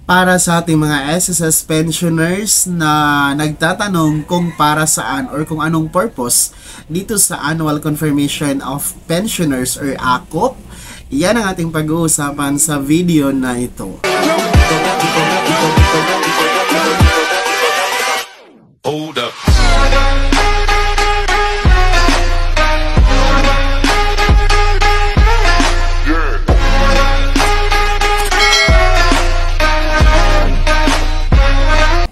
Para sa ating mga SSS pensioners na nagtatanong kung para saan or kung anong purpose dito sa Annual Confirmation of Pensioners or ACOP, yan ang ating pag-uusapan sa video na ito. Hold up.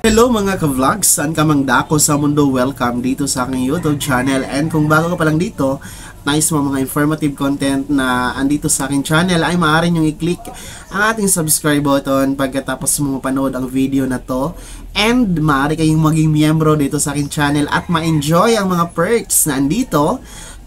Hello mga ka-vlogs, saan ka mang dako sa mundo, welcome dito sa aking YouTube channel. And kung bago ka pa lang dito, nice mga informative content na andito sa aking channel, ay maaari nyo i-click ang ating subscribe button pagkatapos mo mapanood ang video na to. And maaari kayong maging miyembro dito sa aking channel at ma-enjoy ang mga perks na andito,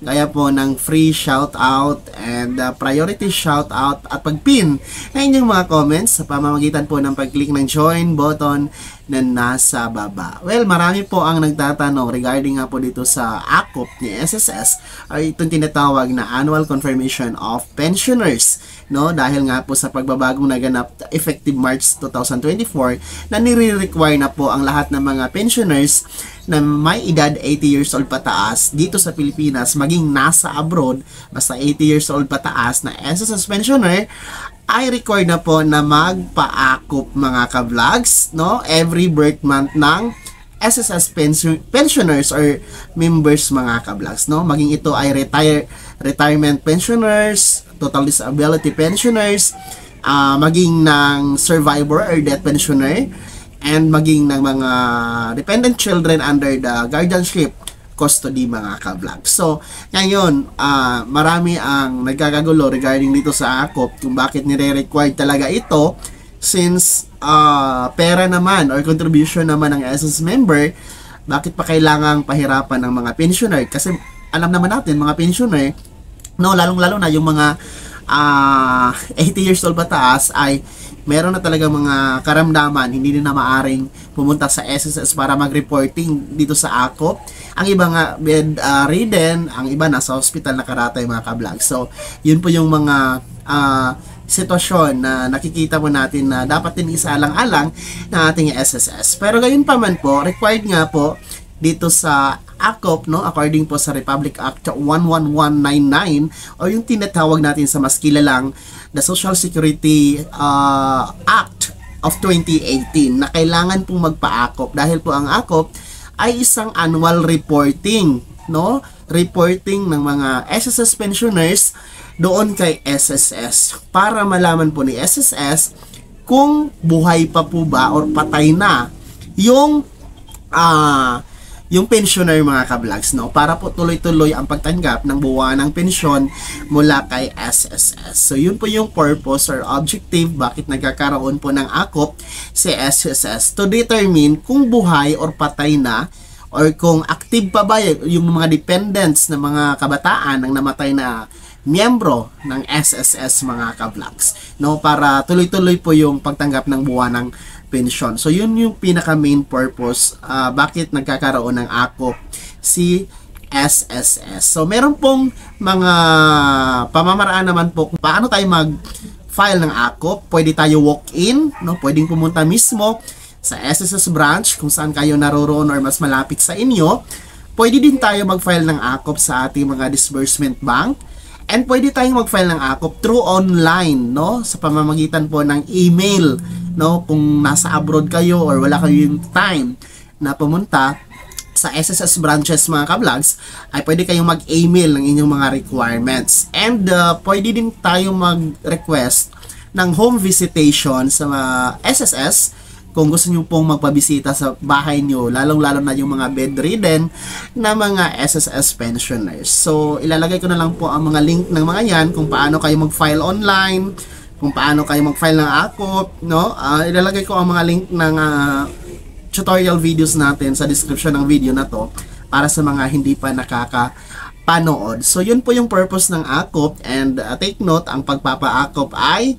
gaya po ng free shoutout and priority shoutout at pag-pin na inyong mga comments sa pamamagitan po ng pag-click ng join button na nasa baba. Well, marami po ang nagtatanong regarding nga po dito sa ACOP ni SSS ay itong tinatawag na Annual Confirmation of Pensioners, no? Dahil nga po sa pagbabagong naganap effective March 2024 na nire-require na po ang lahat ng mga pensioners na may edad 80 years old pataas dito sa Pilipinas, maging nasa abroad, basta 80 years old pataas na SSS pensioner, ay required na po na magpa-ACOP mga ka-vlogs, no? Every birth month ng SSS pensioners or members mga ka-vlogs, no? Maging ito ay retirement pensioners, total disability pensioners, maging ng survivor or death pensioner, and maging ng mga dependent children under the guardianship custody mga ka-vlog. So, ngayon, marami ang nagkakagulo regarding dito sa ACOP kung bakit nire-required talaga ito since pera naman or contribution naman ng SS member, bakit pa kailangang pahirapan ng mga pensioner? Kasi alam naman natin, mga pensioner, no, lalong-lalo na yung mga 80 years old pataas ay meron na talaga mga karamdaman, hindi na maaring pumunta sa SSS para mag-reporting dito sa ACOP. Ang iba nga bedridden, ang iba nasa hospital nakaratay mga ka-vlog. So, yun po yung mga sitwasyon na nakikita mo natin na dapat din isaalang-alang ng ating SSS. Pero gayon pa man po, required nga po dito sa ACOP, no, according po sa Republic Act 11199 o yung tinatawag natin sa mas kilalang the Social Security Act of 2018 na kailangan pong magpa-ACOP dahil po ang ACOP ay isang annual reporting, no? Reporting ng mga SSS pensioners doon kay SSS para malaman po ni SSS kung buhay pa po ba or patay na yung pensioner mga ka-vlogs, no? Para po tuloy-tuloy ang pagtanggap ng buwanang pensyon mula kay SSS. So, yun po yung purpose or objective bakit nagkakaroon po ng ACOP si SSS to determine kung buhay or patay na or kung active pa ba yung mga dependents ng mga kabataan ng namatay na miyembro ng SSS mga ka-vlogs, no? Para tuloy-tuloy po yung pagtanggap ng buwanang pensyon. So, yun yung pinaka-main purpose bakit nagkakaroon ng ACOP si SSS. So, meron pong mga pamamaraan naman po kung paano tayo mag-file ng ACOP. Pwede tayo walk-in, no? Pwedeng pumunta mismo sa SSS branch kung saan kayo naroroon or mas malapit sa inyo. Pwede din tayo mag-file ng ACOP sa ating mga disbursement bank. And pwede tayong mag-file ng ACOP through online, no? Sa pamamagitan po ng email, no? Kung nasa abroad kayo or wala kayong time na pumunta sa SSS branches mga ka-vlogs, ay pwede kayong mag-email ng inyong mga requirements. And pwede din tayong mag-request ng home visitation sa SSS kung gusto nyo pong magpabisita sa bahay nyo, lalong-lalo na yung mga bedridden na mga SSS pensioners. So, ilalagay ko na lang po ang mga link ng mga yan kung paano kayo mag-file online, kung paano kayo mag-file ng ACOP, no? Ilalagay ko ang mga link ng tutorial videos natin sa description ng video na to para sa mga hindi pa nakakapanood. So, yun po yung purpose ng ACOP and take note, ang pagpapa-ACOP ay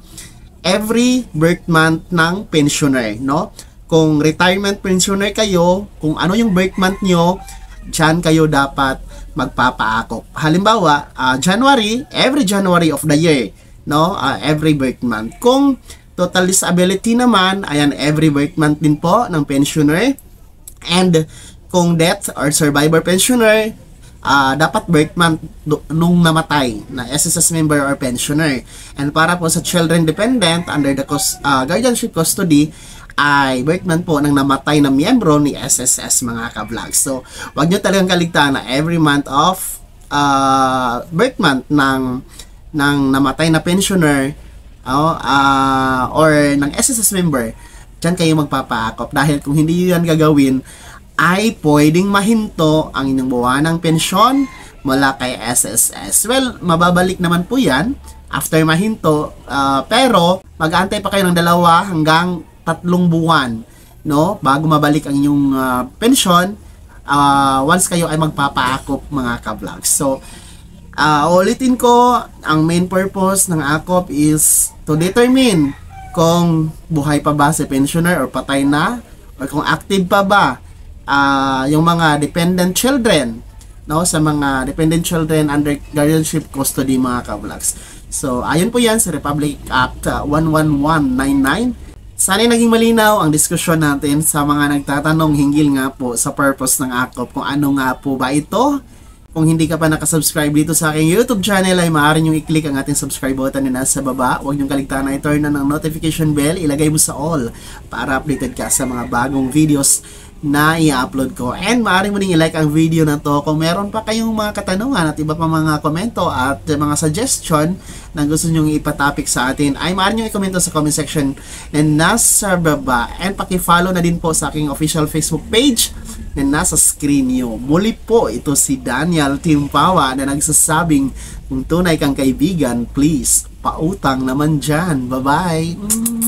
every birth month ng pensioner, no? Kung retirement pensioner kayo, kung ano yung birth month nyo, dyan kayo dapat magpapa-ACOP. Halimbawa, January, every January of the year, no? Every birth month. Kung Total disability naman, ayan, every birth month din po ng pensioner. And kung death or survivor pensioner, dapat birth month nung namatay na SSS member or pensioner. And para po sa children dependent under the guardianship custody, ay birth month po ng namatay na miyembro ni SSS, mga ka-vlogs. So, wag nyo talagang kaligtaan na every month of birth month ng namatay na pensioner or ng SSS member, dyan kayo magpapaakop. Dahil kung hindi yan gagawin, ay pwedeng mahinto ang inyong buwanang pensyon mula kay SSS. Well, mababalik naman po yan after mahinto, pero mag-aantay pa kayo ng 2 hanggang 3 buwan, no, bago mabalik ang inyong pensyon once kayo ay magpapaakop, mga ka-vlogs. So, ulitin ko, ang main purpose ng AKOP is to determine kung buhay pa ba si pensioner or patay na, or kung active pa ba yung mga dependent children, no, sa mga dependent children under guardianship custody, mga ka-vlogs. So, ayun po yan sa Republic Act 11199. Sana'y naging malinaw ang diskusyon natin sa mga nagtatanong hinggil nga po sa purpose ng AKOP, kung ano nga po ba ito. Kung hindi ka pa nakasubscribe dito sa aking YouTube channel, ay maaari nyo i-click ang ating subscribe button na nasa baba. Huwag nyo kaligtaan na i-turn na ng notification bell, ilagay mo sa all para updated ka sa mga bagong videos na i-upload ko. And maaari mo din i-like ang video na to kung meron pa kayong mga katanungan at iba pa mga komento at mga suggestion na gusto nyo ipatopic sa atin, ay maaari nyo i-komento sa comment section na nasa baba. And paki-follow na din po sa aking official Facebook page na nasa screen nyo. Muli po, ito si Daniel Timpawa na nagsasabing, kung tunay kang kaibigan, please, pautang naman dyan. Bye-bye!